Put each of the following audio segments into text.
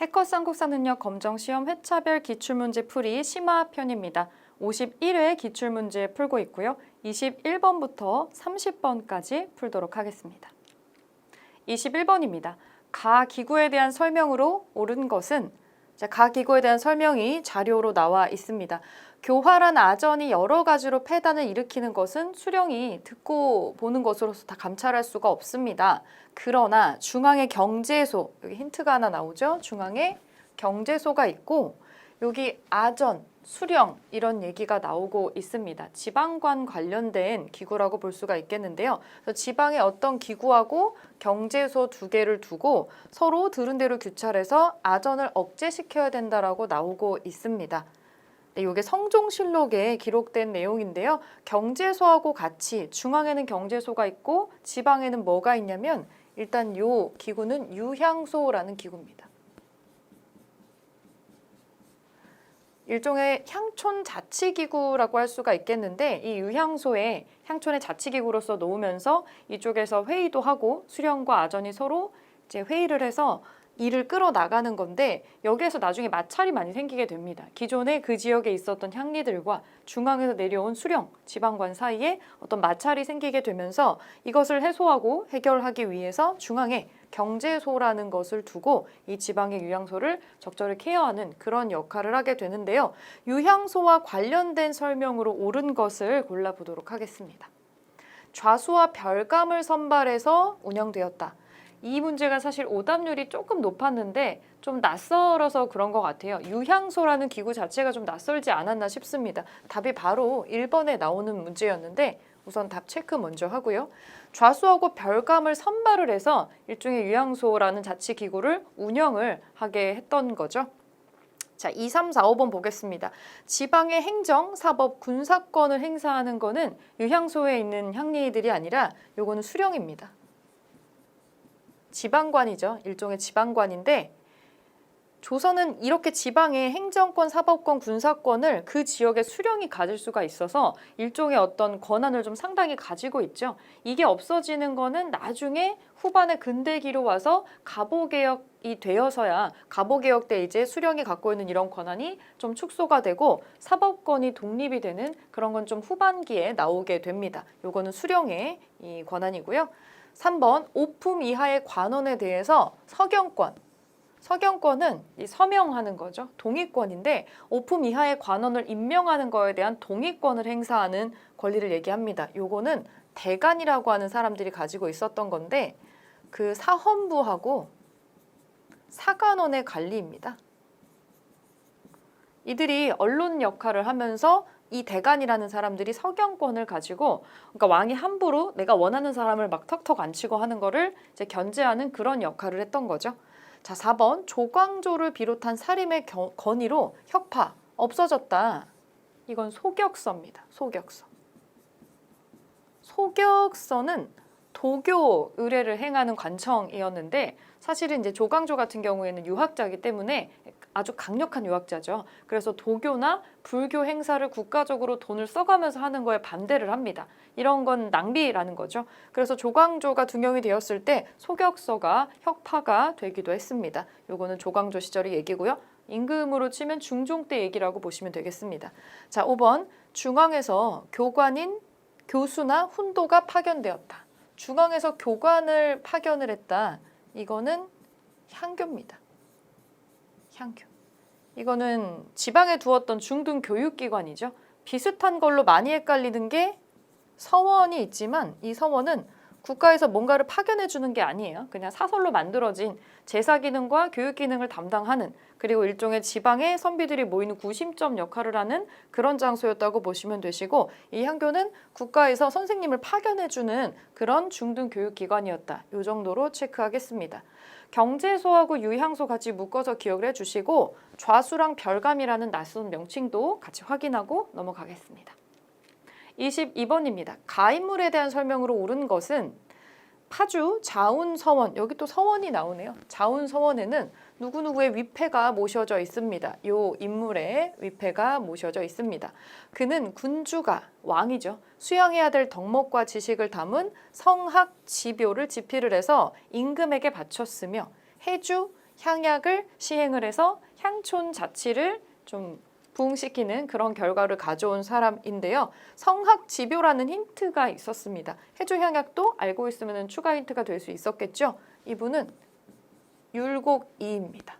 해커 쌍국사 능력 검정 시험 회차별 기출문제 풀이 심화 편입니다. 51회 기출문제 풀고 있고요. 21번부터 30번까지 풀도록 하겠습니다. 21번입니다. 가 기구에 대한 설명으로 옳은 것은 가 기구에 대한 설명이 자료로 나와 있습니다. 교활한 아전이 여러 가지로 폐단을 일으키는 것은 수령이 듣고 보는 것으로서 다 감찰할 수가 없습니다. 그러나 중앙에 경제소, 여기 힌트가 하나 나오죠? 중앙에 경제소가 있고 여기 아전, 수령 이런 얘기가 나오고 있습니다. 지방관 관련된 기구라고 볼 수가 있겠는데요. 그래서 지방의 어떤 기구하고 경제소 두 개를 두고 서로 들은 대로 규찰해서 아전을 억제시켜야 된다라고 나오고 있습니다. 네, 이게 성종실록에 기록된 내용인데요. 경제소하고 같이 중앙에는 경제소가 있고 지방에는 뭐가 있냐면 일단 이 기구는 유향소라는 기구입니다. 일종의 향촌 자치기구라고 할 수가 있겠는데 이 유향소에 향촌의 자치기구로서 놓으면서 이쪽에서 회의도 하고 수령과 아전이 서로 이제 회의를 해서 일을 끌어나가는 건데 여기에서 나중에 마찰이 많이 생기게 됩니다. 기존에 그 지역에 있었던 향리들과 중앙에서 내려온 수령, 지방관 사이에 어떤 마찰이 생기게 되면서 이것을 해소하고 해결하기 위해서 중앙에 경제소라는 것을 두고 이 지방의 유향소를 적절히 케어하는 그런 역할을 하게 되는데요. 유향소와 관련된 설명으로 옳은 것을 골라보도록 하겠습니다. 좌수와 별감을 선발해서 운영되었다. 이 문제가 사실 오답률이 조금 높았는데 좀 낯설어서 그런 것 같아요. 유향소라는 기구 자체가 좀 낯설지 않았나 싶습니다. 답이 바로 1번에 나오는 문제였는데 우선 답 체크 먼저 하고요. 좌수하고 별감을 선발을 해서 일종의 유향소라는 자치기구를 운영을 하게 했던 거죠. 자, 2, 3, 4, 5번 보겠습니다. 지방의 행정, 사법, 군사권을 행사하는 거는 유향소에 있는 향리들이 아니라 요거는 수령입니다. 지방관이죠. 일종의 지방관인데 조선은 이렇게 지방의 행정권, 사법권, 군사권을 그 지역의 수령이 가질 수가 있어서 일종의 어떤 권한을 좀 상당히 가지고 있죠. 이게 없어지는 거는 나중에 후반에 근대기로 와서 갑오개혁이 되어서야 갑오개혁 때 이제 수령이 갖고 있는 이런 권한이 좀 축소가 되고 사법권이 독립이 되는 그런 건 좀 후반기에 나오게 됩니다. 요거는 수령의 이 권한이고요. 3번 오품 이하의 관원에 대해서 서경권은 이 서명하는 거죠. 동의권인데 오품 이하의 관원을 임명하는 거에 대한 동의권을 행사하는 권리를 얘기합니다. 요거는 대간이라고 하는 사람들이 가지고 있었던 건데 그 사헌부하고 사간원의 관리입니다. 이들이 언론 역할을 하면서 이 대간이라는 사람들이 서경권을 가지고 그러니까 왕이 함부로 내가 원하는 사람을 막 턱턱 안 치고 하는 거를 이제 견제하는 그런 역할을 했던 거죠. 자, 4번 조광조를 비롯한 살인의 건의로 혁파 없어졌다. 이건 소격서입니다. 소격서. 소격서는 도교 의례를 행하는 관청이었는데 사실은 이제 조광조 같은 경우에는 유학자이기 때문에 아주 강력한 유학자죠. 그래서 도교나 불교 행사를 국가적으로 돈을 써가면서 하는 거에 반대를 합니다. 이런 건 낭비라는 거죠. 그래서 조광조가 등용이 되었을 때 소격서가 혁파가 되기도 했습니다. 요거는 조광조 시절의 얘기고요. 임금으로 치면 중종 때 얘기라고 보시면 되겠습니다. 자, 5번 중앙에서 교관인 교수나 훈도가 파견되었다. 중앙에서 교관을 파견을 했다. 이거는 향교입니다. 향교. 이거는 지방에 두었던 중등 교육기관이죠. 비슷한 걸로 많이 헷갈리는 게 서원이 있지만 이 서원은 국가에서 뭔가를 파견해 주는 게 아니에요. 그냥 사설로 만들어진 제사 기능과 교육 기능을 담당하는 그리고 일종의 지방의 선비들이 모이는 구심점 역할을 하는 그런 장소였다고 보시면 되시고 이 향교는 국가에서 선생님을 파견해 주는 그런 중등 교육 기관이었다. 이 정도로 체크하겠습니다. 경제소하고 유향소 같이 묶어서 기억을 해주시고 좌수랑 별감이라는 낯선 명칭도 같이 확인하고 넘어가겠습니다. 22번입니다. 가인물에 대한 설명으로 옳은 것은 파주 자운서원, 여기 또 서원이 나오네요. 자운서원에는 누구누구의 위패가 모셔져 있습니다. 이 인물의 위패가 모셔져 있습니다. 그는 군주가, 왕이죠. 수양해야 될 덕목과 지식을 담은 성학 지묘를 집필을 해서 임금에게 바쳤으며 해주, 향약을 시행을 해서 향촌 자치를 좀 부흥시키는 그런 결과를 가져온 사람인데요. 성학지묘라는 힌트가 있었습니다. 해주향약도 알고 있으면 추가 힌트가 될 수 있었겠죠. 이분은 율곡이입니다.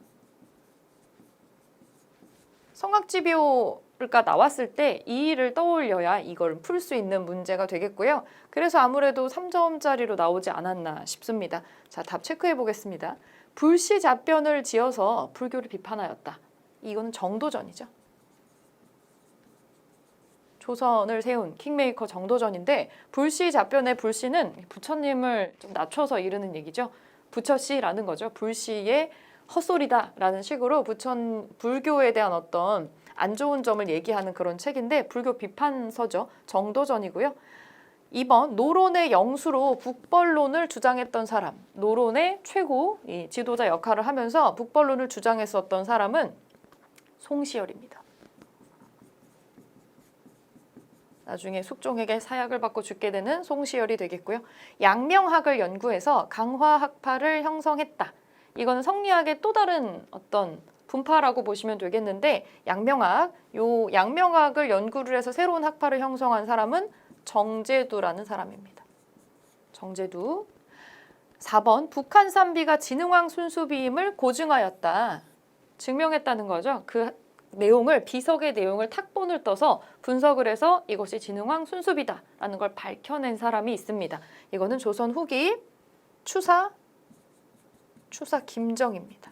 성학지묘가 나왔을 때 이의를 떠올려야 이걸 풀 수 있는 문제가 되겠고요. 그래서 아무래도 3점짜리로 나오지 않았나 싶습니다. 자, 답 체크해 보겠습니다. 불시잡변을 지어서 불교를 비판하였다. 이거는 정도전이죠. 조선을 세운 킹메이커 정도전인데 불시잡변의 불시는 부처님을 좀 낮춰서 이르는 얘기죠. 부처씨라는 거죠. 불시의 헛소리다라는 식으로 불교에 대한 어떤 안 좋은 점을 얘기하는 그런 책인데 불교 비판서죠. 정도전이고요. 2번 노론의 영수로 북벌론을 주장했던 사람. 노론의 최고 지도자 역할을 하면서 북벌론을 주장했었던 사람은 송시열입니다. 나중에 숙종에게 사약을 받고 죽게 되는 송시열이 되겠고요. 양명학을 연구해서 강화학파를 형성했다. 이거는 성리학의 또 다른 어떤 분파라고 보시면 되겠는데 양명학을 연구를 해서 새로운 학파를 형성한 사람은 정제두라는 사람입니다. 정제두. 4번 북한산비가 진흥왕 순수비임을 고증하였다. 증명했다는 거죠. 그 내용을 비석의 내용을 탁본을 떠서 분석을 해서 이것이 진흥왕 순수비다라는 걸 밝혀낸 사람이 있습니다. 이거는 조선 후기 추사 김정입니다.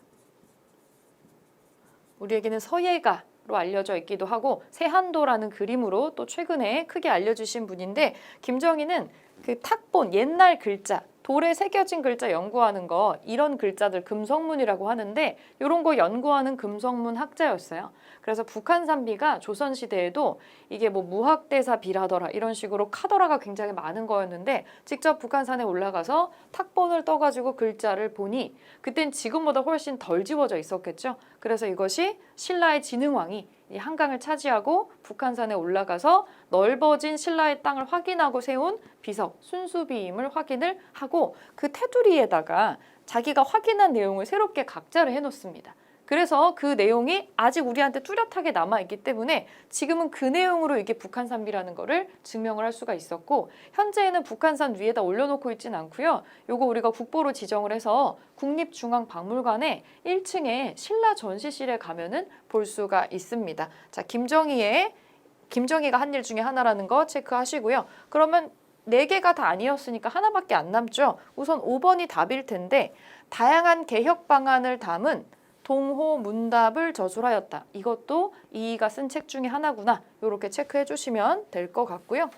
우리에게는 서예가로 알려져 있기도 하고 세한도라는 그림으로 또 최근에 크게 알려주신 분인데 김정희는 그 탁본 옛날 글자 돌에 새겨진 글자 연구하는 거 이런 글자들 금성문이라고 하는데 이런 거 연구하는 금성문 학자였어요. 그래서 북한산비가 조선시대에도 이게 뭐 무학대사 비라더라 이런 식으로 카더라가 굉장히 많은 거였는데 직접 북한산에 올라가서 탁본을 떠가지고 글자를 보니 그땐 지금보다 훨씬 덜 지워져 있었겠죠. 그래서 이것이 신라의 진흥왕이 이 한강을 차지하고 북한산에 올라가서 넓어진 신라의 땅을 확인하고 세운 비석 순수비임을 확인을 하고 그 테두리에다가 자기가 확인한 내용을 새롭게 각자를 해놓습니다. 그래서 그 내용이 아직 우리한테 뚜렷하게 남아있기 때문에 지금은 그 내용으로 이게 북한산비라는 거를 증명을 할 수가 있었고 현재는 북한산 위에다 올려놓고 있진 않고요. 요거 우리가 국보로 지정을 해서 국립중앙박물관에 1층에 신라 전시실에 가면은 볼 수가 있습니다. 자, 김정희가 한 일 중에 하나라는 거 체크하시고요. 그러면 4개가 다 아니었으니까 하나밖에 안 남죠. 우선 5번이 답일 텐데 다양한 개혁 방안을 담은 동호문답을 저술하였다. 이것도 이이가 쓴 책 중에 하나구나. 이렇게 체크해 주시면 될 것 같고요.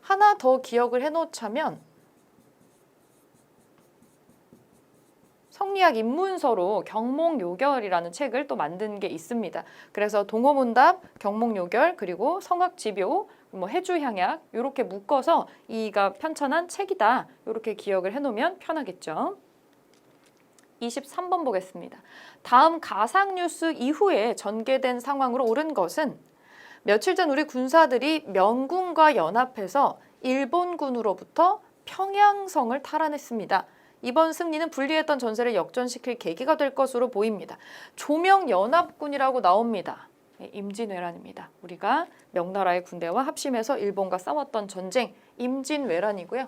하나 더 기억을 해놓자면 성리학 입문서로 경몽요결이라는 책을 또 만든 게 있습니다. 그래서 동호문답, 경몽요결, 그리고 성학지묘, 해주향약 이렇게 묶어서 이이가 편찬한 책이다. 이렇게 기억을 해놓으면 편하겠죠. 23번 보겠습니다. 다음 가상뉴스 이후에 전개된 상황으로 옳은 것은 며칠 전 우리 군사들이 명군과 연합해서 일본군으로부터 평양성을 탈환했습니다. 이번 승리는 분리했던 전세를 역전시킬 계기가 될 것으로 보입니다. 조명연합군이라고 나옵니다. 임진왜란입니다. 우리가 명나라의 군대와 합심해서 일본과 싸웠던 전쟁 임진왜란이고요.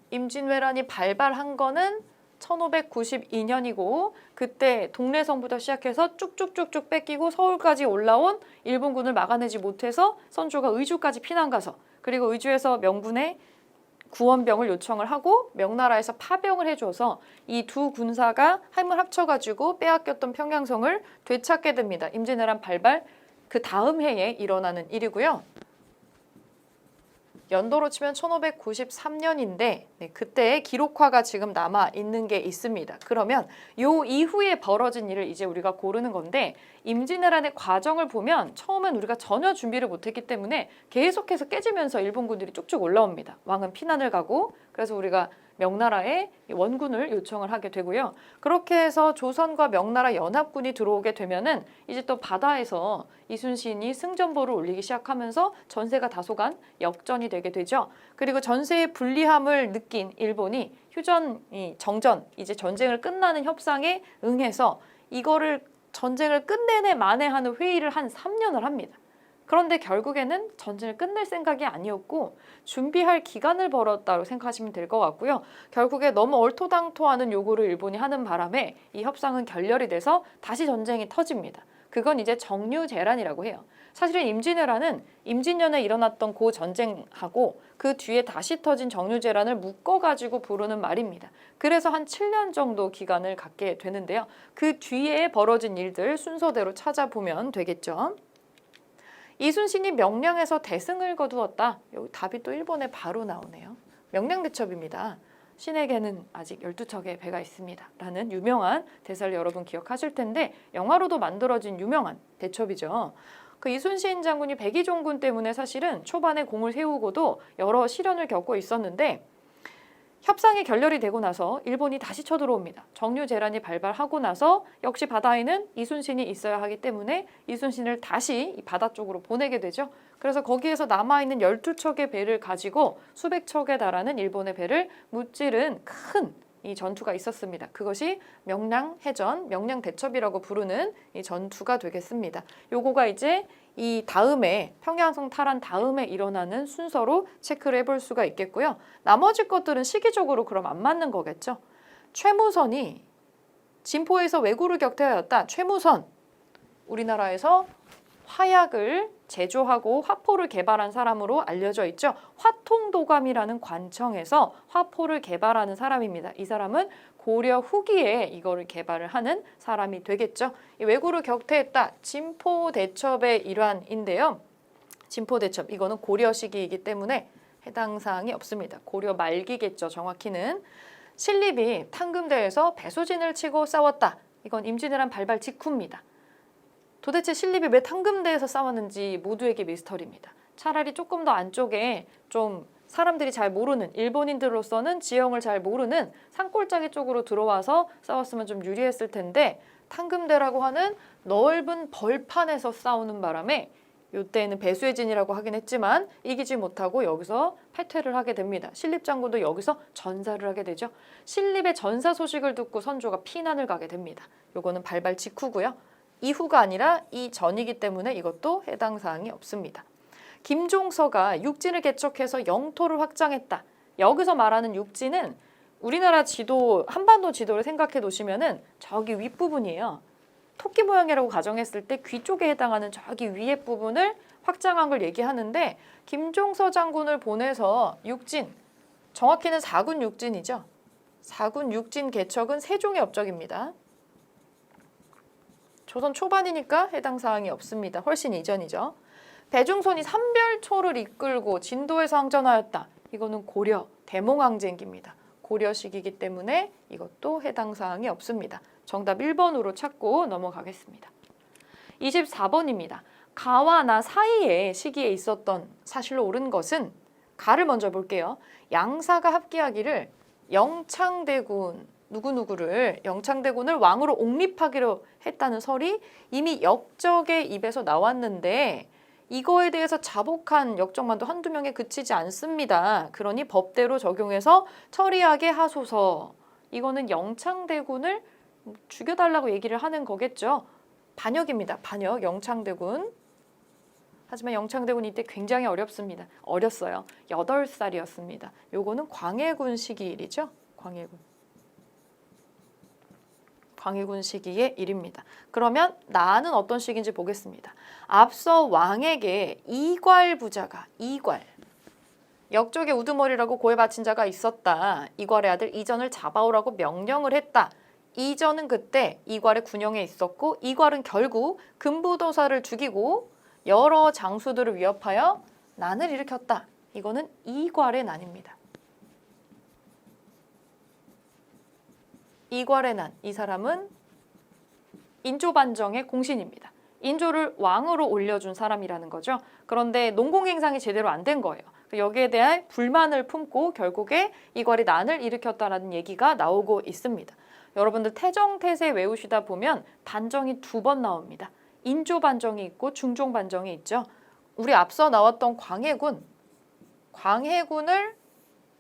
임진왜란이 발발한 거는 1592년이고 그때 동래성부터 시작해서 쭉쭉쭉쭉 뺏기고 서울까지 올라온 일본군을 막아내지 못해서 선조가 의주까지 피난 가서 그리고 의주에서 명군에 구원병을 요청을 하고 명나라에서 파병을 해줘서 이 두 군사가 힘을 합쳐가지고 빼앗겼던 평양성을 되찾게 됩니다. 임진왜란 발발 그 다음 해에 일어나는 일이고요. 연도로 치면 1593년인데 그때의 기록화가 지금 남아 있는 게 있습니다. 그러면 요 이후에 벌어진 일을 이제 우리가 고르는 건데 임진왜란의 과정을 보면 처음엔 우리가 전혀 준비를 못했기 때문에 계속해서 깨지면서 일본군들이 쭉쭉 올라옵니다. 왕은 피난을 가고 그래서 우리가 명나라에 원군을 요청을 하게 되고요. 그렇게 해서 조선과 명나라 연합군이 들어오게 되면은 이제 또 바다에서 이순신이 승전보를 올리기 시작하면서 전세가 다소간 역전이 되게 되죠. 그리고 전세의 불리함을 느낀 일본이 정전, 이제 전쟁을 끝나는 협상에 응해서 이거를 전쟁을 끝내내 만에하는 회의를 한 3년을 합니다. 그런데 결국에는 전쟁을 끝낼 생각이 아니었고 준비할 기간을 벌었다고 생각하시면 될 것 같고요. 결국에 너무 얼토당토하는 요구를 일본이 하는 바람에 이 협상은 결렬이 돼서 다시 전쟁이 터집니다. 그건 이제 정류재란이라고 해요. 사실은 임진왜란은 임진년에 일어났던 그 전쟁하고 그 뒤에 다시 터진 정류재란을 묶어가지고 부르는 말입니다. 그래서 한 7년 정도 기간을 갖게 되는데요. 그 뒤에 벌어진 일들 순서대로 찾아보면 되겠죠. 이순신이 명량에서 대승을 거두었다. 여기 답이 또 일본에 바로 나오네요. 명량대첩입니다. 신에게는 아직 12척의 배가 있습니다. 라는 유명한 대사를 여러분 기억하실 텐데 영화로도 만들어진 유명한 대첩이죠. 그 이순신 장군이 백의종군 때문에 사실은 초반에 공을 세우고도 여러 시련을 겪고 있었는데 협상이 결렬이 되고 나서 일본이 다시 쳐들어옵니다. 정류재란이 발발하고 나서 역시 바다에는 이순신이 있어야 하기 때문에 이순신을 다시 바다 쪽으로 보내게 되죠. 그래서 거기에서 남아있는 12척의 배를 가지고 수백 척에 달하는 일본의 배를 무찌른 큰 이 전투가 있었습니다. 그것이 명량해전, 명량대첩이라고 부르는 이 전투가 되겠습니다. 요거가 이제 이 다음에 평양성 탈환 다음에 일어나는 순서로 체크를 해볼 수가 있겠고요. 나머지 것들은 시기적으로 그럼 안 맞는 거겠죠. 최무선이 진포에서 왜구를 격퇴하였다. 최무선, 우리나라에서 화약을 제조하고 화포를 개발한 사람으로 알려져 있죠. 화통도감이라는 관청에서 화포를 개발하는 사람입니다. 이 사람은 고려 후기에 이거를 개발을 하는 사람이 되겠죠. 이 왜구를 격퇴했다. 진포대첩의 일환인데요. 진포대첩, 이거는 고려 시기이기 때문에 해당 사항이 없습니다. 고려 말기겠죠. 정확히는. 신립이 탕금대에서 배수진을 치고 싸웠다. 이건 임진왜란 발발 직후입니다. 도대체 신립이 왜 탕금대에서 싸웠는지 모두에게 미스터리입니다. 차라리 조금 더 안쪽에 좀 사람들이 잘 모르는, 일본인들로서는 지형을 잘 모르는 산골짜기 쪽으로 들어와서 싸웠으면 좀 유리했을 텐데 탕금대라고 하는 넓은 벌판에서 싸우는 바람에 이때는 배수의 진이라고 하긴 했지만 이기지 못하고 여기서 패퇴를 하게 됩니다. 신립 장군도 여기서 전사를 하게 되죠. 신립의 전사 소식을 듣고 선조가 피난을 가게 됩니다. 요거는 발발 직후고요. 이후가 아니라 이전이기 때문에 이것도 해당 사항이 없습니다. 김종서가 육진을 개척해서 영토를 확장했다. 여기서 말하는 육진은 우리나라 지도, 한반도 지도를 생각해 놓으시면은 저기 윗부분이에요. 토끼 모양이라고 가정했을 때 귀 쪽에 해당하는 저기 위에 부분을 확장한 걸 얘기하는데 김종서 장군을 보내서 육진, 정확히는 4군 육진이죠. 4군 육진 개척은 세종의 업적입니다. 조선 초반이니까 해당 사항이 없습니다. 훨씬 이전이죠. 배중손이 삼별초를 이끌고 진도에서 항전하였다. 이거는 고려 대몽항쟁기입니다. 고려 시기이기 때문에 이것도 해당 사항이 없습니다. 정답 1번으로 찾고 넘어가겠습니다. 24번입니다. 가와 나 사이의 시기에 있었던 사실로 옳은 것은 가를 먼저 볼게요. 양사가 합기하기를 영창대군 누구누구를 영창대군을 왕으로 옹립하기로 했다는 설이 이미 역적의 입에서 나왔는데 이거에 대해서 자복한 역적만도 한두 명에 그치지 않습니다. 그러니 법대로 적용해서 처리하게 하소서. 이거는 영창대군을 죽여달라고 얘기를 하는 거겠죠. 반역입니다. 반역, 영창대군. 하지만 영창대군이 이때 굉장히 어렸어요. 8살이었습니다. 요거는 광해군 시기 일이죠. 광해군 시기의 일입니다. 그러면 나는 어떤 시기인지 보겠습니다. 앞서 왕에게 이괄부자가 역적의 우두머리라고 고해 바친 자가 있었다. 이괄의 아들 이전을 잡아오라고 명령을 했다. 이전은 그때 이괄의 군영에 있었고 이괄은 결국 금부도사를 죽이고 여러 장수들을 위협하여 난을 일으켰다. 이거는 이괄의 난입니다. 이괄의 난, 이 사람은 인조반정의 공신입니다. 인조를 왕으로 올려준 사람이라는 거죠. 그런데 농공행상이 제대로 안 된 거예요. 여기에 대한 불만을 품고 결국에 이괄이 난을 일으켰다라는 얘기가 나오고 있습니다. 여러분들 태정태세 외우시다 보면 반정이 2번 나옵니다. 인조 반정이 있고 중종 반정이 있죠. 우리 앞서 나왔던 광해군을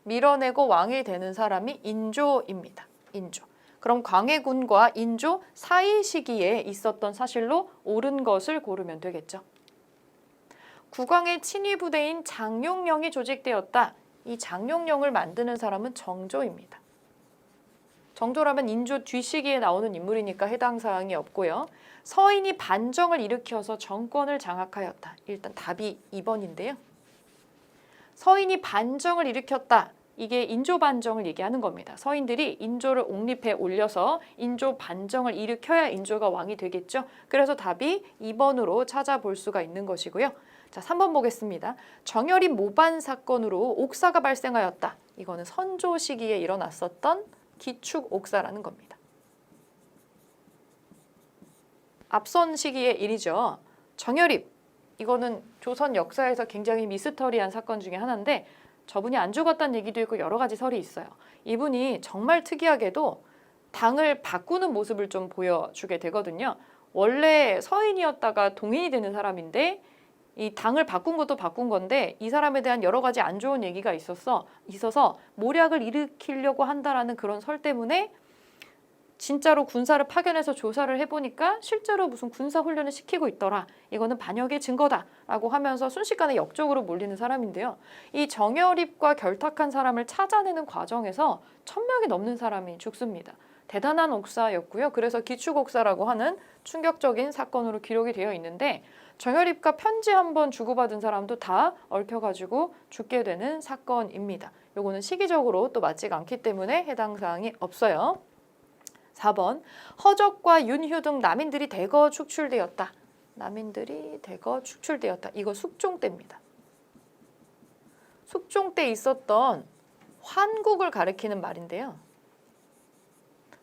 밀어내고 왕이 되는 사람이 인조입니다. 인조. 그럼 광해군과 인조 사이 시기에 있었던 사실로 옳은 것을 고르면 되겠죠. 국왕의 친위 부대인 장룡령이 조직되었다. 이 장룡령을 만드는 사람은 정조입니다. 정조라면 인조 뒤시기에 나오는 인물이니까 해당 사항이 없고요. 서인이 반정을 일으켜서 정권을 장악하였다. 일단 답이 2번인데요. 서인이 반정을 일으켰다. 이게 인조 반정을 얘기하는 겁니다. 서인들이 인조를 옹립해 올려서 인조 반정을 일으켜야 인조가 왕이 되겠죠. 그래서 답이 2번으로 찾아볼 수가 있는 것이고요. 자, 3번 보겠습니다. 정열이 모반 사건으로 옥사가 발생하였다. 이거는 선조 시기에 일어났었던 기축 옥사라는 겁니다. 앞선 시기의 일이죠. 정열입. 이거는 조선 역사에서 굉장히 미스터리한 사건 중에 하나인데 저분이 안 죽었다는 얘기도 있고 여러 가지 설이 있어요. 이분이 정말 특이하게도 당을 바꾸는 모습을 좀 보여주게 되거든요. 원래 서인이었다가 동인이 되는 사람인데 이 당을 바꾼 것도 바꾼 건데 이 사람에 대한 여러 가지 안 좋은 얘기가 있어서 모략을 일으키려고 한다라는 그런 설 때문에 진짜로 군사를 파견해서 조사를 해보니까 실제로 무슨 군사 훈련을 시키고 있더라. 이거는 반역의 증거다라고 하면서 순식간에 역적으로 몰리는 사람인데요. 이 정열입과 결탁한 사람을 찾아내는 과정에서 1000명이 넘는 사람이 죽습니다. 대단한 옥사였고요. 그래서 기축옥사라고 하는 충격적인 사건으로 기록이 되어 있는데 정열입과 편지 한번 주고받은 사람도 다 얽혀가지고 죽게 되는 사건입니다. 요거는 시기적으로 또 맞지가 않기 때문에 해당 사항이 없어요. 4번 허적과 윤휴 등 남인들이 대거 축출되었다. 남인들이 대거 축출되었다. 이거 숙종 때입니다. 숙종 때 있었던 환국을 가리키는 말인데요.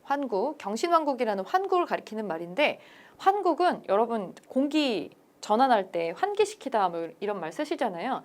환국, 경신환국이라는 환국을 가리키는 말인데 환국은 여러분 공기 전환할 때 환기시키다 뭐 이런 말 쓰시잖아요.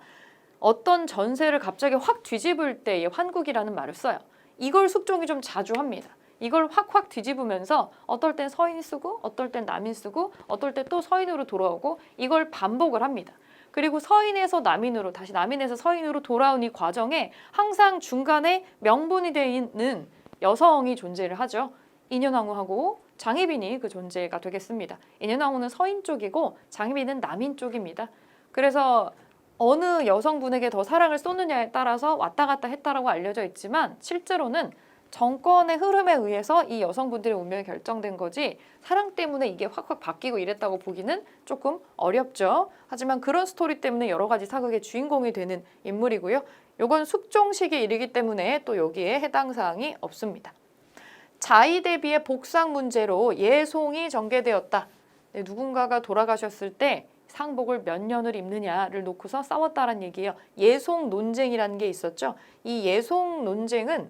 어떤 전세를 갑자기 확 뒤집을 때 환국이라는 말을 써요. 이걸 숙종이 좀 자주 합니다. 이걸 확 뒤집으면서 어떨 땐 서인이 쓰고 어떨 땐 남인 쓰고 어떨 때 또 서인으로 돌아오고 이걸 반복을 합니다. 그리고 서인에서 남인으로 다시 남인에서 서인으로 돌아온 이 과정에 항상 중간에 명분이 되어 있는 여성이 존재를 하죠. 인현왕후하고 장희빈이 그 존재가 되겠습니다. 인현왕후는 서인 쪽이고 장희빈은 남인 쪽입니다. 그래서 어느 여성분에게 더 사랑을 쏟느냐에 따라서 왔다 갔다 했다라고 알려져 있지만 실제로는 정권의 흐름에 의해서 이 여성분들의 운명이 결정된 거지 사랑 때문에 이게 확 바뀌고 이랬다고 보기는 조금 어렵죠. 하지만 그런 스토리 때문에 여러 가지 사극의 주인공이 되는 인물이고요. 요건 숙종시기에 이르기 때문에 또 여기에 해당 사항이 없습니다. 자의 대비의 복상 문제로 예송이 전개되었다. 누군가가 돌아가셨을 때 상복을 몇 년을 입느냐를 놓고서 싸웠다는 얘기예요. 예송 논쟁이라는 게 있었죠. 이 예송 논쟁은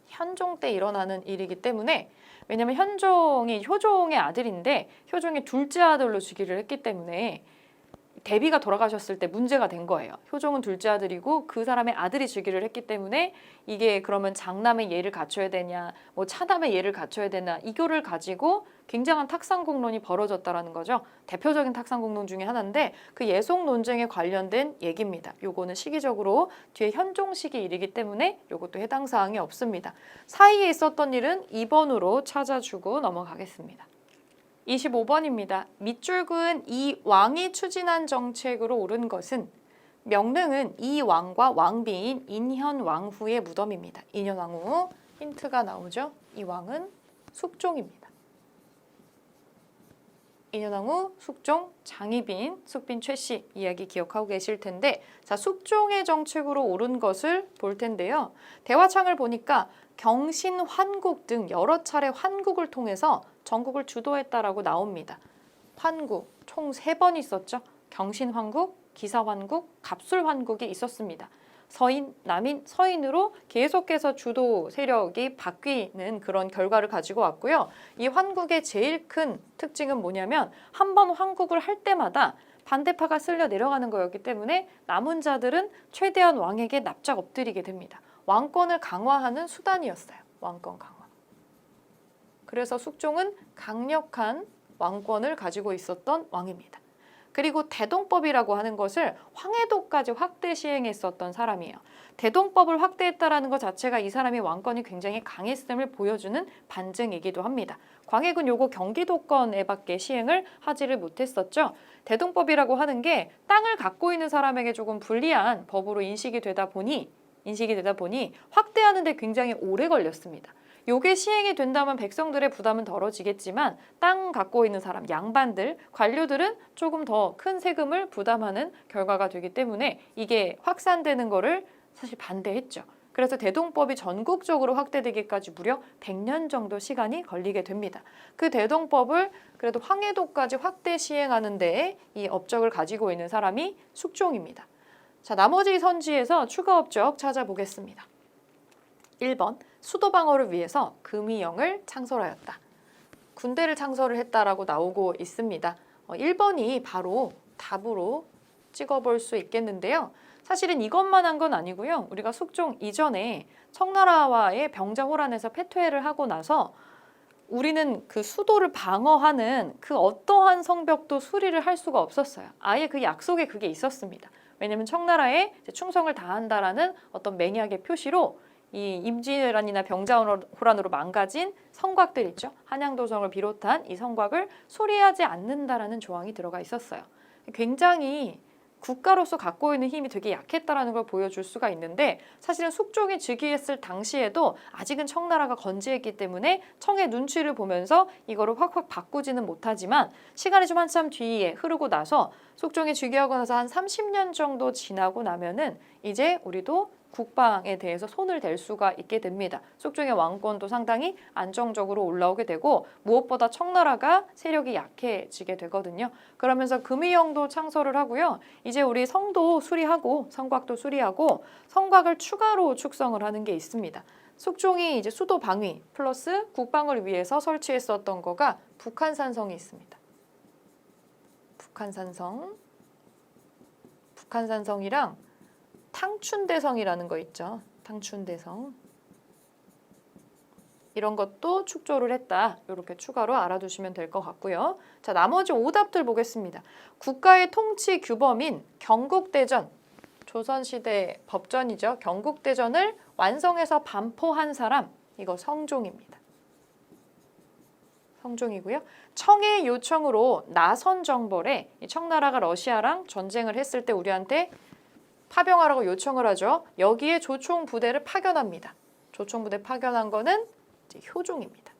현종 때 일어나는 일이기 때문에 왜냐하면 현종이 효종의 아들인데 효종의 둘째 아들로 즉위를 했기 때문에 대비가 돌아가셨을 때 문제가 된 거예요. 효종은 둘째 아들이고 그 사람의 아들이 즉위를 했기 때문에 이게 그러면 장남의 예를 갖춰야 되냐 뭐 차남의 예를 갖춰야 되나 이거를 가지고 굉장한 탁상공론이 벌어졌다라는 거죠. 대표적인 탁상공론 중에 하나인데 그 예송 논쟁에 관련된 얘기입니다. 요거는 시기적으로 뒤에 현종 시기 일이기 때문에 요것도 해당 사항이 없습니다. 사이에 있었던 일은 2번으로 찾아주고 넘어가겠습니다. 25번입니다. 밑줄 그은 이 왕이 추진한 정책으로 옳은 것은 명릉은 이 왕과 왕비인 인현왕후의 무덤입니다. 인현왕후 힌트가 나오죠. 이 왕은 숙종입니다. 인현왕후, 숙종, 장희빈, 숙빈 최씨 이야기 기억하고 계실 텐데 자 숙종의 정책으로 옳은 것을 볼 텐데요. 대화창을 보니까 경신, 환국 등 여러 차례 환국을 통해서 전국을 주도했다라고 나옵니다. 환국 총 3번 있었죠. 경신환국, 기사환국, 갑술환국이 있었습니다. 서인, 남인, 서인으로 계속해서 주도 세력이 바뀌는 그런 결과를 가지고 왔고요. 이 환국의 제일 큰 특징은 뭐냐면 한 번 환국을 할 때마다 반대파가 쓸려 내려가는 거였기 때문에 남은 자들은 최대한 왕에게 납작 엎드리게 됩니다. 왕권을 강화하는 수단이었어요. 왕권 강화. 그래서 숙종은 강력한 왕권을 가지고 있었던 왕입니다. 그리고 대동법이라고 하는 것을 황해도까지 확대 시행했었던 사람이에요. 대동법을 확대했다라는 것 자체가 이 사람이 왕권이 굉장히 강했음을 보여주는 반증이기도 합니다. 광해군 요거 경기도권에밖에 시행을 하지를 못했었죠. 대동법이라고 하는 게 땅을 갖고 있는 사람에게 조금 불리한 법으로 인식이 되다 보니 확대하는 데 굉장히 오래 걸렸습니다. 요게 시행이 된다면 백성들의 부담은 덜어지겠지만 땅 갖고 있는 사람, 양반들, 관료들은 조금 더 큰 세금을 부담하는 결과가 되기 때문에 이게 확산되는 거를 사실 반대했죠. 그래서 대동법이 전국적으로 확대되기까지 무려 100년 정도 시간이 걸리게 됩니다. 그 대동법을 그래도 황해도까지 확대 시행하는 데에 이 업적을 가지고 있는 사람이 숙종입니다. 자, 나머지 선지에서 추가 업적 찾아보겠습니다. 1번, 수도 방어를 위해서 금이영을 창설하였다. 군대를 창설을 했다라고 나오고 있습니다. 1번이 바로 답으로 찍어볼 수 있겠는데요. 사실은 이것만 한 건 아니고요. 우리가 숙종 이전에 청나라와의 병자호란에서 패퇴를 하고 나서 우리는 그 수도를 방어하는 그 어떠한 성벽도 수리를 할 수가 없었어요. 아예 그 약속에 그게 있었습니다. 왜냐하면 청나라에 충성을 다한다라는 어떤 맹약의 표시로 이 임진왜란이나 병자호란으로 망가진 성곽들 있죠. 한양도성을 비롯한 이 성곽을 수리하지 않는다라는 조항이 들어가 있었어요. 굉장히 국가로서 갖고 있는 힘이 되게 약했다라는 걸 보여줄 수가 있는데 사실은 숙종이 즉위했을 당시에도 아직은 청나라가 건재했기 때문에 청의 눈치를 보면서 이거를 확확 바꾸지는 못하지만 시간이 좀 한참 뒤에 흐르고 나서 숙종이 즉위하고 나서 한 30년 정도 지나고 나면은 이제 우리도 국방에 대해서 손을 댈 수가 있게 됩니다. 숙종의 왕권도 상당히 안정적으로 올라오게 되고 무엇보다 청나라가 세력이 약해지게 되거든요. 그러면서 금이영도 창설을 하고요. 이제 우리 성도 수리하고 성곽도 수리하고 성곽을 추가로 축성을 하는 게 있습니다. 숙종이 이제 수도 방위 플러스 국방을 위해서 설치했었던 거가 북한산성이 있습니다. 북한산성이랑 탕춘대성이라는 거 있죠. 탕춘대성. 이런 것도 축조를 했다. 이렇게 추가로 알아두시면 될 것 같고요. 자, 나머지 오답들 보겠습니다. 국가의 통치 규범인 경국대전, 조선시대 법전이죠. 경국대전을 완성해서 반포한 사람, 이거 성종입니다. 성종이고요. 청의 요청으로 나선 정벌에 청나라가 러시아랑 전쟁을 했을 때 우리한테 파병하라고 요청을 하죠. 여기에 조총 부대를 파견합니다. 조총 부대 파견한 거는 이제 효종입니다.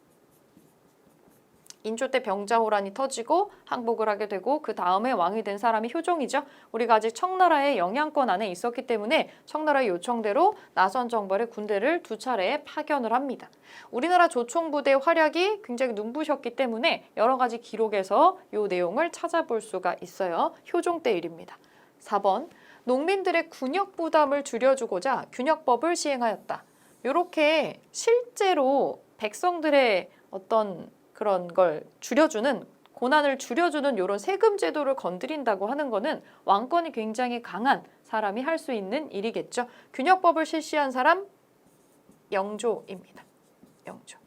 인조 때 병자호란이 터지고 항복을 하게 되고 그 다음에 왕이 된 사람이 효종이죠. 우리가 아직 청나라의 영향권 안에 있었기 때문에 청나라의 요청대로 나선 정벌의 군대를 2차례 파견을 합니다. 우리나라 조총 부대의 활약이 굉장히 눈부셨기 때문에 여러 가지 기록에서 이 내용을 찾아볼 수가 있어요. 효종 때 일입니다. 4번. 농민들의 군역 부담을 줄여주고자 균역법을 시행하였다. 이렇게 실제로 백성들의 어떤 그런 걸 줄여주는 고난을 줄여주는 이런 세금 제도를 건드린다고 하는 거는 왕권이 굉장히 강한 사람이 할 수 있는 일이겠죠. 균역법을 실시한 사람 영조입니다. 영조.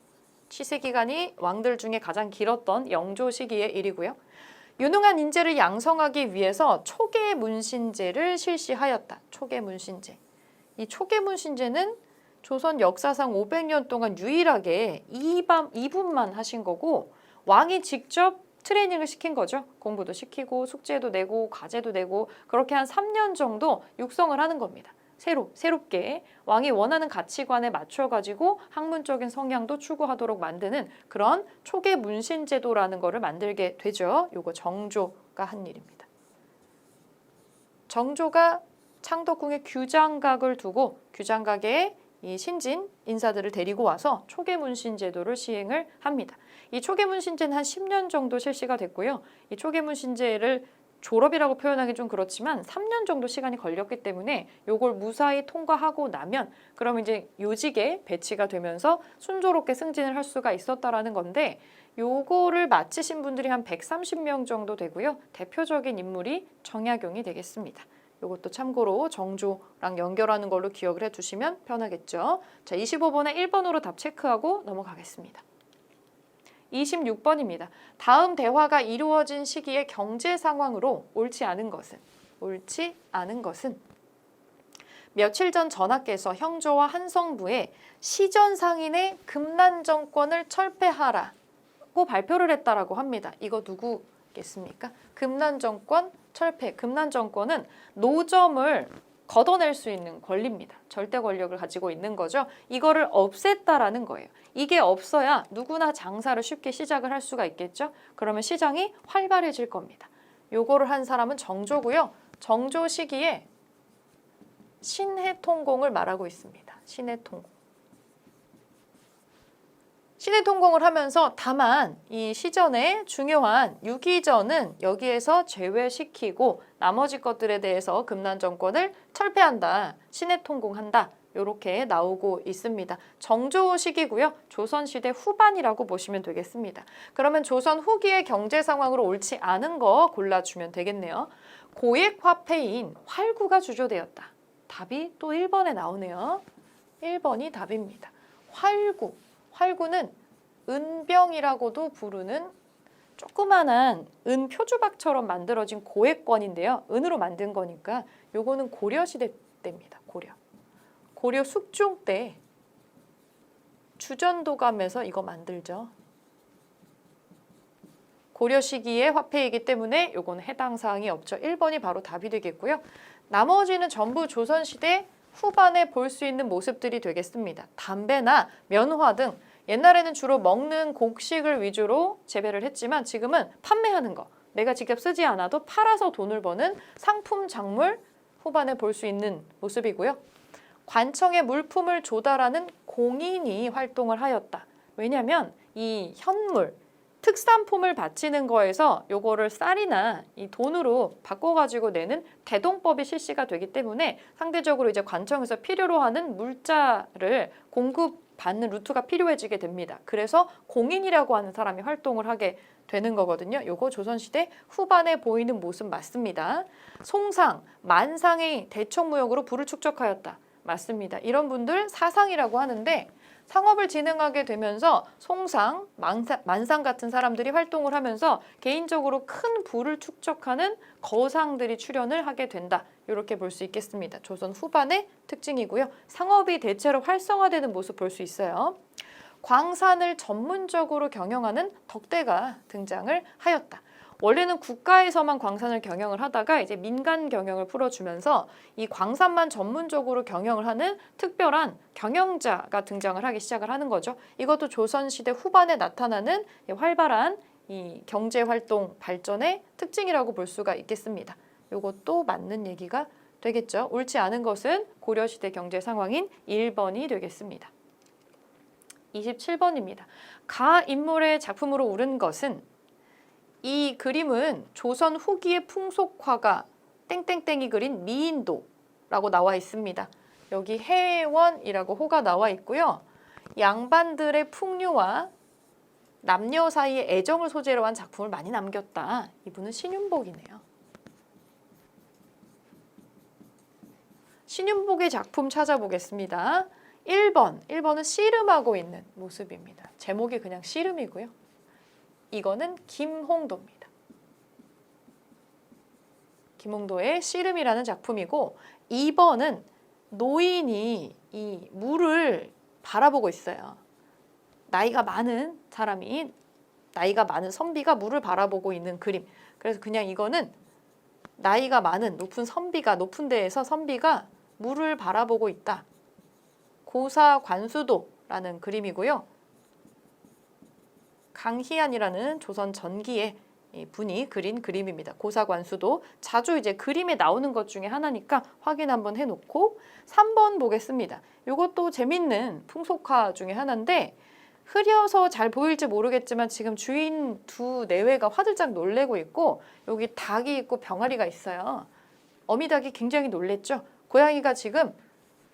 치세 기간이 왕들 중에 가장 길었던 영조 시기의 일이고요. 유능한 인재를 양성하기 위해서 초계문신제를 실시하였다. 초계문신제. 이 초계문신제는 조선 역사상 500년 동안 유일하게 2분만 하신 거고 왕이 직접 트레이닝을 시킨 거죠. 공부도 시키고 숙제도 내고 과제도 내고 그렇게 한 3년 정도 육성을 하는 겁니다. 새롭게 왕이 원하는 가치관에 맞춰가지고 학문적인 성향도 추구하도록 만드는 그런 초계 문신제도라는 거를 만들게 되죠. 요거 정조가 한 일입니다. 정조가 창덕궁에 규장각을 두고 규장각에 이 신진 인사들을 데리고 와서 초계문신제도를 시행을 합니다. 이 초계문신제는 한 10년 정도 실시가 됐고요. 이 초계문신제를 졸업이라고 표현하기 좀 그렇지만 3년 정도 시간이 걸렸기 때문에 요걸 무사히 통과하고 나면 그럼 이제 요직에 배치가 되면서 순조롭게 승진을 할 수가 있었다라는 건데 요거를 마치신 분들이 한 130명 정도 되고요. 대표적인 인물이 정약용이 되겠습니다. 요것도 참고로 정조랑 연결하는 걸로 기억을 해두시면 편하겠죠. 자, 25번에 1번으로 답 체크하고 넘어가겠습니다. 26번입니다. 다음 대화가 이루어진 시기의 경제 상황으로 옳지 않은 것은 며칠 전 전하께서 형조와 한성부에 시전 상인의 금난 정권을 철폐하라고 발표를 했다라고 합니다. 이거 누구겠습니까? 금난 정권 철폐. 금난 정권은 노점을 걷어낼 수 있는 권리입니다. 절대 권력을 가지고 있는 거죠. 이거를 없앴다라는 거예요. 이게 없어야 누구나 장사를 쉽게 시작을 할 수가 있겠죠. 그러면 시장이 활발해질 겁니다. 요거를 한 사람은 정조고요. 정조 시기에 신해통공을 말하고 있습니다. 신해통공을 하면서 다만 이 시전의 중요한 유기전은 여기에서 제외시키고 나머지 것들에 대해서 금난 정권을 철폐한다. 신해통공한다. 이렇게 나오고 있습니다. 정조 시기고요. 조선시대 후반이라고 보시면 되겠습니다. 그러면 조선 후기의 경제 상황으로 옳지 않은 거 골라주면 되겠네요. 고액 화폐인 활구가 주조되었다. 답이 또 1번에 나오네요. 1번이 답입니다. 활구는 은병이라고도 부르는 조그만한 은 표주박처럼 만들어진 고액권인데요. 은으로 만든 거니까 요거는 고려시대 때입니다. 고려 숙종 때 주전도감에서 이거 만들죠. 고려 시기의 화폐이기 때문에 요거는 해당 사항이 없죠. 1번이 바로 답이 되겠고요. 나머지는 전부 조선시대 후반에 볼 수 있는 모습들이 되겠습니다. 담배나 면화 등 옛날에는 주로 먹는 곡식을 위주로 재배를 했지만 지금은 판매하는 거, 내가 직접 쓰지 않아도 팔아서 돈을 버는 상품 작물 후반에 볼 수 있는 모습이고요. 관청에 물품을 조달하는 공인이 활동을 하였다. 왜냐하면 이 현물, 특산품을 바치는 거에서 요거를 쌀이나 이 돈으로 바꿔가지고 내는 대동법이 실시가 되기 때문에 상대적으로 이제 관청에서 필요로 하는 물자를 공급받는 루트가 필요해지게 됩니다. 그래서 공인이라고 하는 사람이 활동을 하게 되는 거거든요. 요거 조선시대 후반에 보이는 모습 맞습니다. 송상, 만상의 대청무역으로 부를 축적하였다. 맞습니다. 이런 분들 사상이라고 하는데 상업을 진행하게 되면서 송상, 만상 같은 사람들이 활동을 하면서 개인적으로 큰 부를 축적하는 거상들이 출현을 하게 된다. 이렇게 볼 수 있겠습니다. 조선 후반의 특징이고요. 상업이 대체로 활성화되는 모습 볼 수 있어요. 광산을 전문적으로 경영하는 덕대가 등장을 하였다. 원래는 국가에서만 광산을 경영을 하다가 이제 민간 경영을 풀어주면서 이 광산만 전문적으로 경영을 하는 특별한 경영자가 등장을 하기 시작을 하는 거죠. 이것도 조선시대 후반에 나타나는 활발한 이 경제활동 발전의 특징이라고 볼 수가 있겠습니다. 이것도 맞는 얘기가 되겠죠. 옳지 않은 것은 고려시대 경제 상황인 1번이 되겠습니다. 27번입니다. 가 인물의 작품으로 옳은 것은 이 그림은 조선 후기의 풍속화가 땡땡땡이 그린 미인도라고 나와 있습니다. 여기 해원이라고 호가 나와 있고요. 양반들의 풍류와 남녀 사이의 애정을 소재로 한 작품을 많이 남겼다. 이분은 신윤복이네요. 신윤복의 작품 찾아보겠습니다. 1번은 씨름하고 있는 모습입니다. 제목이 그냥 씨름이고요. 이거는 김홍도입니다. 김홍도의 씨름이라는 작품이고 2번은 노인이 이 물을 바라보고 있어요. 나이가 많은 사람이, 나이가 많은 선비가 물을 바라보고 있는 그림. 그래서 그냥 이거는 나이가 많은 높은 선비가, 높은 데에서 선비가 물을 바라보고 있다. 고사관수도라는 그림이고요. 강희안이라는 조선 전기의 분이 그린 그림입니다. 고사관수도 자주 이제 그림에 나오는 것 중에 하나니까 확인 한번 해놓고 3번 보겠습니다. 이것도 재밌는 풍속화 중에 하나인데 흐려서 잘 보일지 모르겠지만 지금 주인 두 내외가 화들짝 놀래고 있고 여기 닭이 있고 병아리가 있어요. 어미닭이 굉장히 놀랬죠. 고양이가 지금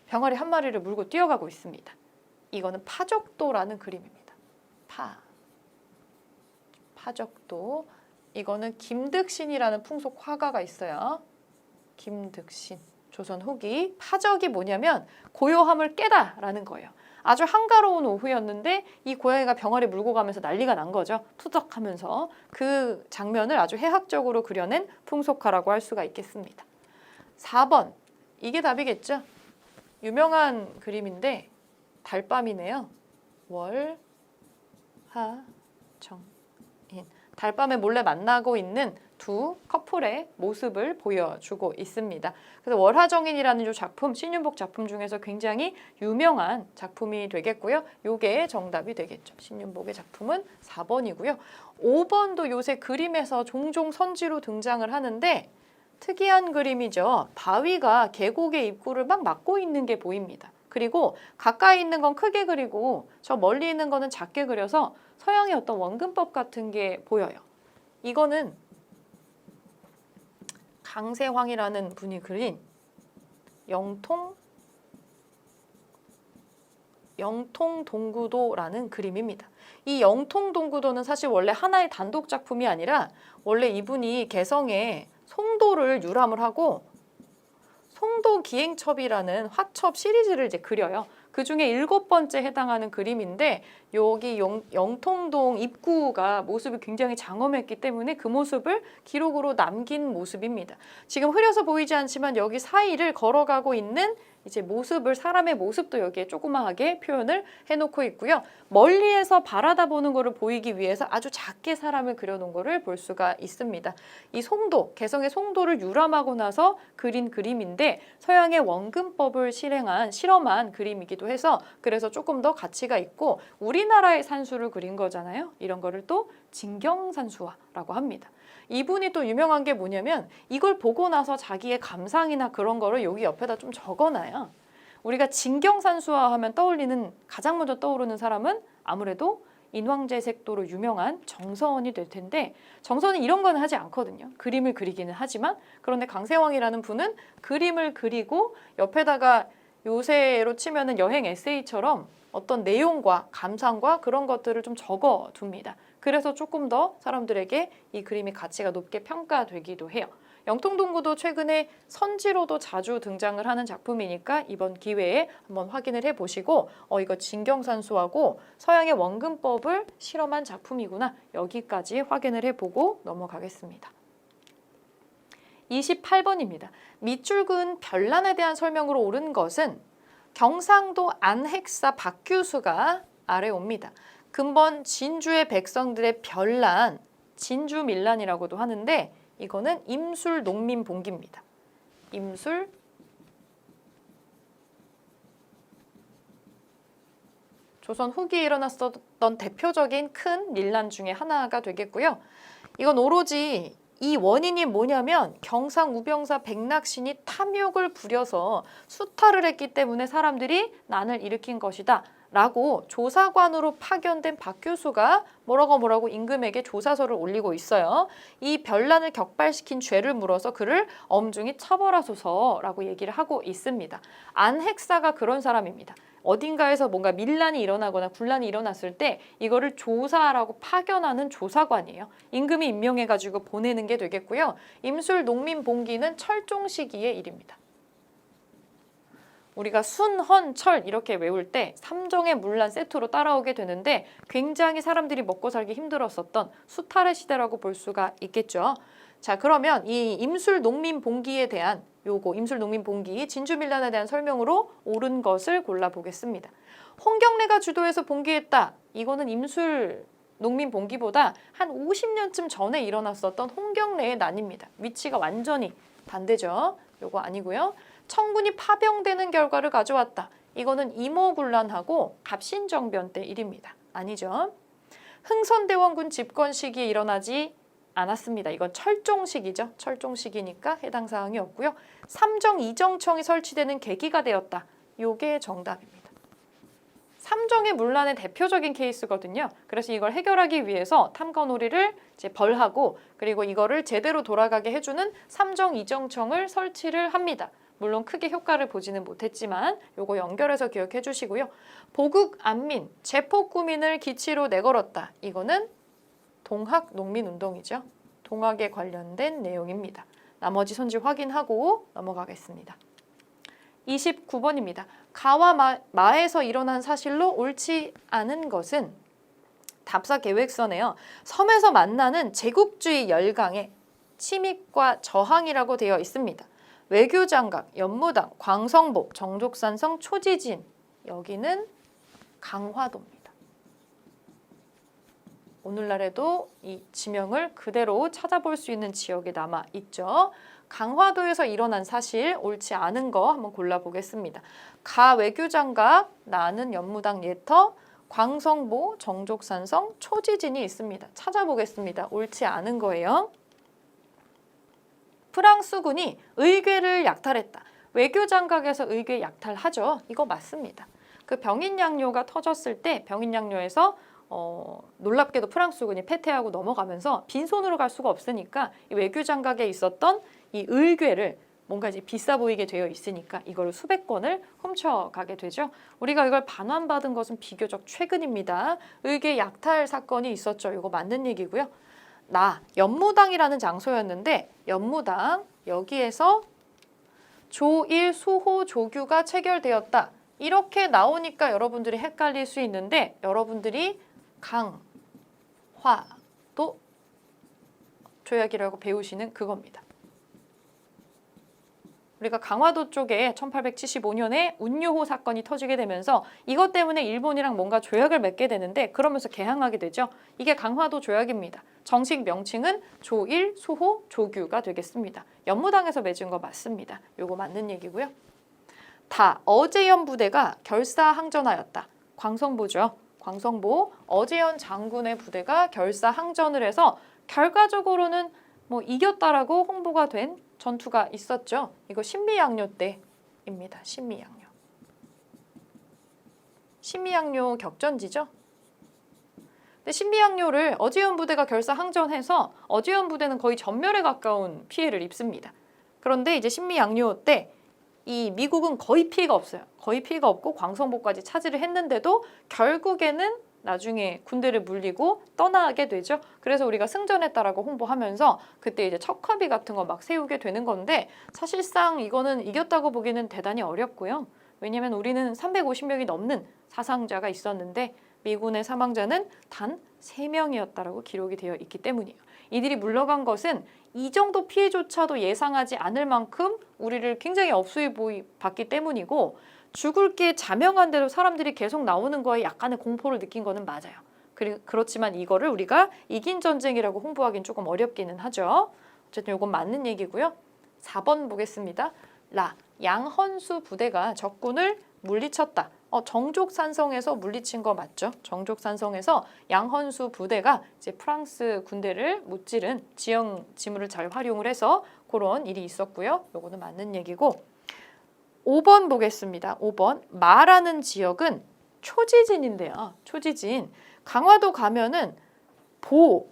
병아리 한 마리를 물고 뛰어가고 있습니다. 이거는 파적도라는 그림입니다. 파적도. 이거는 김득신이라는 풍속 화가가 있어요. 김득신. 조선 후기. 파적이 뭐냐면 고요함을 깨다라는 거예요. 아주 한가로운 오후였는데 이 고양이가 병아리 물고 가면서 난리가 난 거죠. 투덕하면서. 그 장면을 아주 해학적으로 그려낸 풍속화라고 할 수가 있겠습니다. 4번. 이게 답이겠죠. 유명한 그림인데 달밤이네요. 월, 하, 정, 인. 달밤에 몰래 만나고 있는 두 커플의 모습을 보여주고 있습니다. 그래서 월화정인이라는 이 작품, 신윤복 작품 중에서 굉장히 유명한 작품이 되겠고요. 요게 정답이 되겠죠. 신윤복의 작품은 4번이고요. 5번도 요새 그림에서 종종 선지로 등장을 하는데 특이한 그림이죠. 바위가 계곡의 입구를 막 막고 있는 게 보입니다. 그리고 가까이 있는 건 크게 그리고 저 멀리 있는 거는 작게 그려서 서양의 어떤 원근법 같은 게 보여요. 이거는 강세황이라는 분이 그린 영통동구도라는 그림입니다. 이 영통동구도는 사실 원래 하나의 단독 작품이 아니라 원래 이분이 개성에 송도를 유람을 하고 송도기행첩이라는 화첩 시리즈를 이제 그려요. 그 중에 7번째 해당하는 그림인데 여기 영통동 입구가 모습이 굉장히 장엄했기 때문에 그 모습을 기록으로 남긴 모습입니다. 지금 흐려서 보이지 않지만 여기 사이를 걸어가고 있는 이제 모습을 사람의 모습도 여기에 조그마하게 표현을 해놓고 있고요. 멀리에서 바라다 보는 것을 보이기 위해서 아주 작게 사람을 그려놓은 것을 볼 수가 있습니다. 이 송도, 개성의 송도를 유람하고 나서 그린 그림인데 서양의 원근법을 실험한 그림이기도 해서 그래서 조금 더 가치가 있고 우리나라의 산수를 그린 거잖아요. 이런 거를 또 진경산수화라고 합니다. 이분이 또 유명한 게 뭐냐면 이걸 보고 나서 자기의 감상이나 그런 거를 여기 옆에다 좀 적어놔요. 우리가 진경산수화 하면 가장 먼저 떠오르는 사람은 아무래도 인왕제색도로 유명한 정서원이 될 텐데 정서는 이런 거는 하지 않거든요. 그림을 그리기는 하지만 그런데 강세왕이라는 분은 그림을 그리고 옆에다가 요새로 치면은 여행 에세이처럼 어떤 내용과 감상과 그런 것들을 좀 적어둡니다. 그래서 조금 더 사람들에게 이 그림이 가치가 높게 평가되기도 해요. 영통동구도 최근에 선지로도 자주 등장을 하는 작품이니까 이번 기회에 한번 확인을 해보시고 이거 진경산수하고 서양의 원근법을 실험한 작품이구나. 여기까지 확인을 해보고 넘어가겠습니다. 28번입니다. 밑줄 그은 별난에 대한 설명으로 옳은 것은 경상도 안핵사 박규수가 아래 옵니다. 근본 진주의 백성들의 별난, 진주밀란이라고도 하는데 이거는 임술 농민봉기입니다. 임술 조선 후기에 일어났었던 대표적인 큰 밀란 중에 하나가 되겠고요. 이건 오로지 이 원인이 뭐냐면 경상 우병사 백낙신이 탐욕을 부려서 수탈을 했기 때문에 사람들이 난을 일으킨 것이다 라고 조사관으로 파견된 박규수가 뭐라고 임금에게 조사서를 올리고 있어요. 이 별난을 격발시킨 죄를 물어서 그를 엄중히 처벌하소서라고 얘기를 하고 있습니다. 안핵사가 그런 사람입니다. 어딘가에서 뭔가 밀란이 일어나거나 분란이 일어났을 때 이거를 조사하라고 파견하는 조사관이에요. 임금이 임명해가지고 보내는 게 되겠고요. 임술 농민봉기는 철종 시기의 일입니다. 우리가 순, 헌, 철 이렇게 외울 때 삼정의 문란 세트로 따라오게 되는데 굉장히 사람들이 먹고 살기 힘들었었던 수탈의 시대라고 볼 수가 있겠죠. 자, 그러면 이 임술 농민봉기에 대한 임술 농민봉기 진주밀란에 대한 설명으로 옳은 것을 골라보겠습니다. 홍경래가 주도해서 봉기했다. 이거는 임술 농민봉기보다 한 50년쯤 전에 일어났었던 홍경래의 난입니다. 위치가 완전히 반대죠. 요거 아니고요. 청군이 파병되는 결과를 가져왔다. 이거는 이모군란하고 갑신정변 때 일입니다. 아니죠. 흥선대원군 집권 시기에 일어나지 않았습니다. 이건 철종 시기죠. 철종 시기니까 해당 사항이 없고요. 삼정 이정청이 설치되는 계기가 되었다. 요게 정답입니다. 삼정의 문란의 대표적인 케이스거든요. 그래서 이걸 해결하기 위해서 탐관오리를 이제 벌하고 그리고 이거를 제대로 돌아가게 해주는 삼정이정청을 설치를 합니다. 물론 크게 효과를 보지는 못했지만 요거 연결해서 기억해 주시고요. 보국 안민, 제포구민을 기치로 내걸었다. 이거는 동학 농민운동이죠. 동학에 관련된 내용입니다. 나머지 손질 확인하고 넘어가겠습니다. 29번입니다. 가와 마에서 일어난 사실로 옳지 않은 것은 답사 계획서네요. 섬에서 만나는 제국주의 열강의 침입과 저항이라고 되어 있습니다. 외교장각, 연무당, 광성보, 정족산성, 초지진 여기는 강화도입니다. 오늘날에도 이 지명을 그대로 찾아볼 수 있는 지역에 남아 있죠. 강화도에서 일어난 사실 옳지 않은 거 한번 골라보겠습니다. 가 외교장각, 나는 연무당 예터, 광성보, 정족산성, 초지진이 있습니다. 찾아보겠습니다. 옳지 않은 거예요. 프랑스군이 의궤를 약탈했다. 외교장각에서 의궤 약탈하죠. 이거 맞습니다. 그 병인양요가 터졌을 때 병인양요에서 놀랍게도 프랑스군이 패퇴하고 넘어가면서 빈손으로 갈 수가 없으니까 이 외교장각에 있었던 이 의궤를 뭔가 이제 비싸 보이게 되어 있으니까 이거를 수백 건을 훔쳐가게 되죠. 우리가 이걸 반환받은 것은 비교적 최근입니다. 의궤 약탈 사건이 있었죠. 이거 맞는 얘기고요. 연무당이라는 장소였는데 연무당 여기에서 조일, 수호, 조규가 체결되었다. 이렇게 나오니까 여러분들이 헷갈릴 수 있는데 여러분들이 강화도 조약이라고 배우시는 그겁니다. 우리가 강화도 쪽에 1875년에 운요호 사건이 터지게 되면서 이것 때문에 일본이랑 뭔가 조약을 맺게 되는데 그러면서 개항하게 되죠. 이게 강화도 조약입니다. 정식 명칭은 조일, 수호, 조규가 되겠습니다. 연무당에서 맺은 거 맞습니다. 요거 맞는 얘기고요. 어제연 부대가 결사항전하였다. 광성보죠. 광성보 어제연 장군의 부대가 결사항전을 해서 결과적으로는 뭐 이겼다라고 홍보가 된 전투가 있었죠. 이거 신미양요 때입니다. 신미양요. 신미양요 격전지죠. 근데 신미양요를 어제연 부대가 결사항전해서 어제연 부대는 거의 전멸에 가까운 피해를 입습니다. 그런데 이제 신미양요 때 이 미국은 거의 피해가 없어요. 거의 피해가 없고 광성보까지 차지를 했는데도 결국에는 나중에 군대를 물리고 떠나게 되죠. 그래서 우리가 승전했다라고 홍보하면서 그때 이제 척화비 같은 거 막 세우게 되는 건데 사실상 이거는 이겼다고 보기는 대단히 어렵고요. 왜냐하면 우리는 350명이 넘는 사상자가 있었는데 미군의 사망자는 단 3명이었다라고 기록이 되어 있기 때문이에요. 이들이 물러간 것은 이 정도 피해조차도 예상하지 않을 만큼 우리를 굉장히 업수히 봤기 때문이고 죽을 게 자명한데도 사람들이 계속 나오는 거에 약간의 공포를 느낀 거는 맞아요. 그렇지만 이거를 우리가 이긴 전쟁이라고 홍보하기는 조금 어렵기는 하죠. 어쨌든 이건 맞는 얘기고요. 4번 보겠습니다. 양헌수 부대가 적군을 물리쳤다. 정족산성에서 물리친 거 맞죠? 정족산성에서 양헌수 부대가 이제 프랑스 군대를 무찌른 지형 지물을 잘 활용을 해서 그런 일이 있었고요. 요거는 맞는 얘기고 5번 보겠습니다. 5번 마라는 지역은 초지진인데요. 초지진 강화도 가면은 보,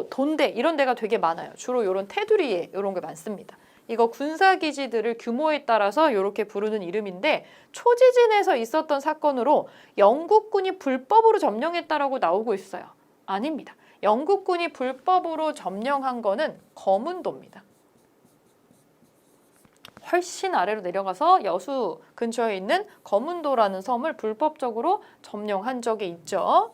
돈대 이런 데가 되게 많아요. 주로 이런 테두리에 이런 게 많습니다. 이거 군사기지들을 규모에 따라서 이렇게 부르는 이름인데 초지진에서 있었던 사건으로 영국군이 불법으로 점령했다라고 나오고 있어요. 아닙니다. 영국군이 불법으로 점령한 거는 거문도입니다. 훨씬 아래로 내려가서 여수 근처에 있는 거문도라는 섬을 불법적으로 점령한 적이 있죠.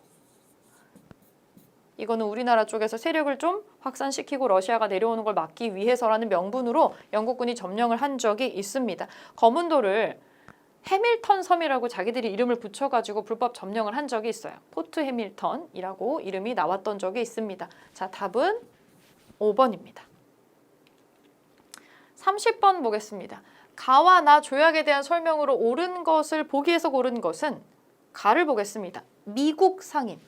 이거는 우리나라 쪽에서 세력을 좀 확산시키고 러시아가 내려오는 걸 막기 위해서라는 명분으로 영국군이 점령을 한 적이 있습니다. 거문도를 해밀턴 섬이라고 자기들이 이름을 붙여가지고 불법 점령을 한 적이 있어요. 포트 해밀턴이라고 이름이 나왔던 적이 있습니다. 자, 답은 5번입니다. 30번 보겠습니다. 가와 나 조약에 대한 설명으로 옳은 것을 보기에서 고른 것은 가를 보겠습니다. 미국 상인.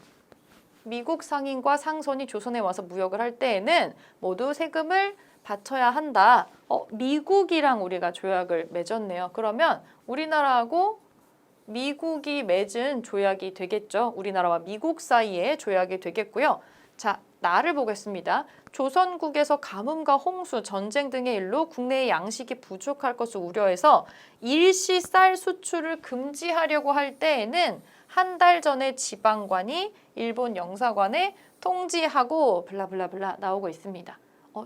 미국 상인과 상선이 조선에 와서 무역을 할 때에는 모두 세금을 바쳐야 한다. 미국이랑 우리가 조약을 맺었네요. 그러면 우리나라하고 미국이 맺은 조약이 되겠죠. 우리나라와 미국 사이의 조약이 되겠고요. 자, 나를 보겠습니다. 조선국에서 가뭄과 홍수, 전쟁 등의 일로 국내의 양식이 부족할 것을 우려해서 일시 쌀 수출을 금지하려고 할 때에는 한 달 전에 지방관이 일본 영사관에 통지하고 블라블라블라 나오고 있습니다.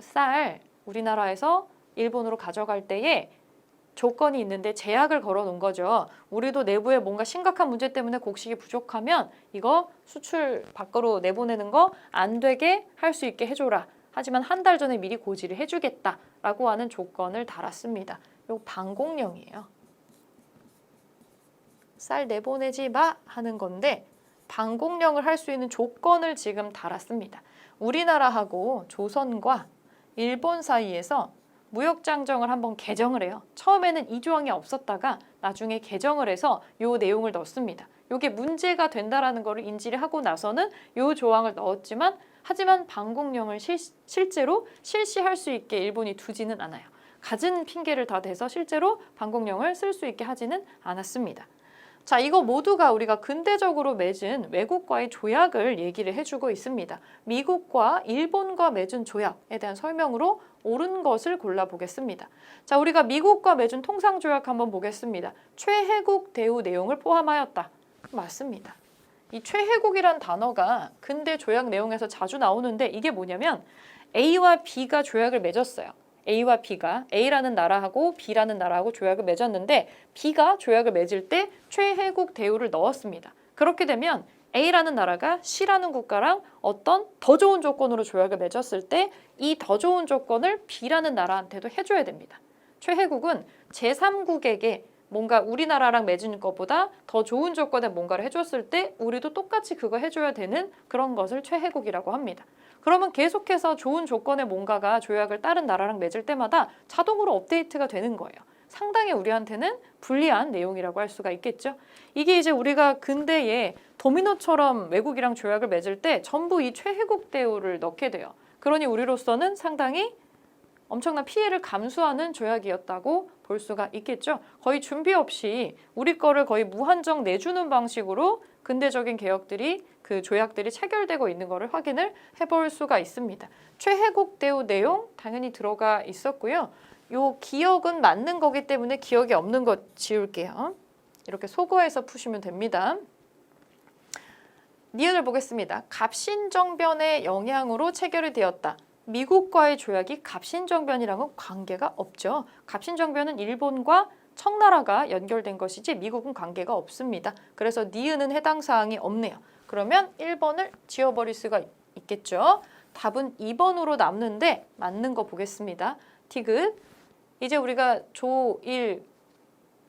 쌀 우리나라에서 일본으로 가져갈 때에 조건이 있는데 제약을 걸어 놓은 거죠. 우리도 내부에 뭔가 심각한 문제 때문에 곡식이 부족하면 이거 수출 밖으로 내보내는 거 안 되게 할 수 있게 해줘라. 하지만 한 달 전에 미리 고지를 해주겠다라고 하는 조건을 달았습니다. 이거 방공령이에요. 쌀 내보내지 마 하는 건데 방공령을 할 수 있는 조건을 지금 달았습니다. 우리나라하고 조선과 일본 사이에서 무역장정을 한번 개정을 해요. 처음에는 이 조항이 없었다가 나중에 개정을 해서 이 내용을 넣습니다. 이게 문제가 된다라는 것을 인지를 하고 나서는 이 조항을 넣었지만 하지만 방공령을 실제로 실시할 수 있게 일본이 두지는 않아요. 갖은 핑계를 다 대서 실제로 방공령을 쓸 수 있게 하지는 않았습니다. 자, 이거 모두가 우리가 근대적으로 맺은 외국과의 조약을 얘기를 해주고 있습니다. 미국과 일본과 맺은 조약에 대한 설명으로 옳은 것을 골라보겠습니다. 자, 우리가 미국과 맺은 통상조약 한번 보겠습니다. 최혜국 대우 내용을 포함하였다. 맞습니다. 이 최혜국이란 단어가 근대 조약 내용에서 자주 나오는데 이게 뭐냐면 A와 B가 조약을 맺었어요. A와 B가 A라는 나라하고 B라는 나라하고 조약을 맺었는데 B가 조약을 맺을 때 최혜국 대우를 넣었습니다. 그렇게 되면 A라는 나라가 C라는 국가랑 어떤 더 좋은 조건으로 조약을 맺었을 때 이 더 좋은 조건을 B라는 나라한테도 해줘야 됩니다. 최혜국은 제3국에게 뭔가 우리나라랑 맺은 것보다 더 좋은 조건의 뭔가를 해줬을 때 우리도 똑같이 그거 해줘야 되는 그런 것을 최혜국이라고 합니다. 그러면 계속해서 좋은 조건의 뭔가가 조약을 다른 나라랑 맺을 때마다 자동으로 업데이트가 되는 거예요. 상당히 우리한테는 불리한 내용이라고 할 수가 있겠죠. 이게 이제 우리가 근대에 도미노처럼 외국이랑 조약을 맺을 때 전부 이 최혜국 대우를 넣게 돼요. 그러니 우리로서는 상당히 엄청난 피해를 감수하는 조약이었다고 볼 수가 있겠죠. 거의 준비 없이 우리 거를 거의 무한정 내주는 방식으로 근대적인 개혁들이 그 조약들이 체결되고 있는 것을 확인을 해볼 수가 있습니다. 최혜국 대우 내용 당연히 들어가 있었고요. 요 기억은 맞는 거기 때문에 기억이 없는 것 지울게요. 이렇게 소거해서 푸시면 됩니다. 니은을 보겠습니다. 갑신정변의 영향으로 체결이 되었다. 미국과의 조약이 갑신정변이랑은 관계가 없죠. 갑신정변은 일본과 청나라가 연결된 것이지 미국은 관계가 없습니다. 그래서 니은은 해당 사항이 없네요. 그러면 1번을 지워버릴 수가 있겠죠. 답은 2번으로 남는데 맞는 거 보겠습니다. 티귿. 이제 우리가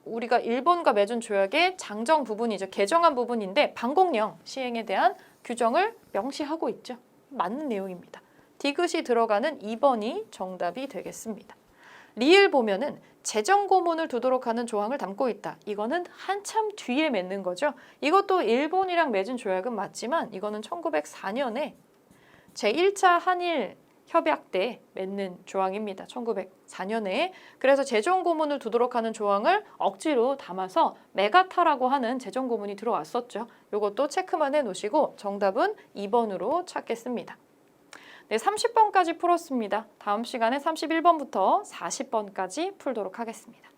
우리가 일본과 맺은 조약의 장정 부분이죠. 개정한 부분인데 방공령 시행에 대한 규정을 명시하고 있죠. 맞는 내용입니다. 디귿이 들어가는 2번이 정답이 되겠습니다. 리을 보면은 재정고문을 두도록 하는 조항을 담고 있다. 이거는 한참 뒤에 맺는 거죠. 이것도 일본이랑 맺은 조약은 맞지만 이거는 1904년에 제1차 한일 협약 때 맺는 조항입니다. 1904년에. 그래서 재정고문을 두도록 하는 조항을 억지로 담아서 메가타라고 하는 재정고문이 들어왔었죠. 이것도 체크만 해놓으시고 정답은 2번으로 찾겠습니다. 네, 30번까지 풀었습니다. 다음 시간에 31번부터 40번까지 풀도록 하겠습니다.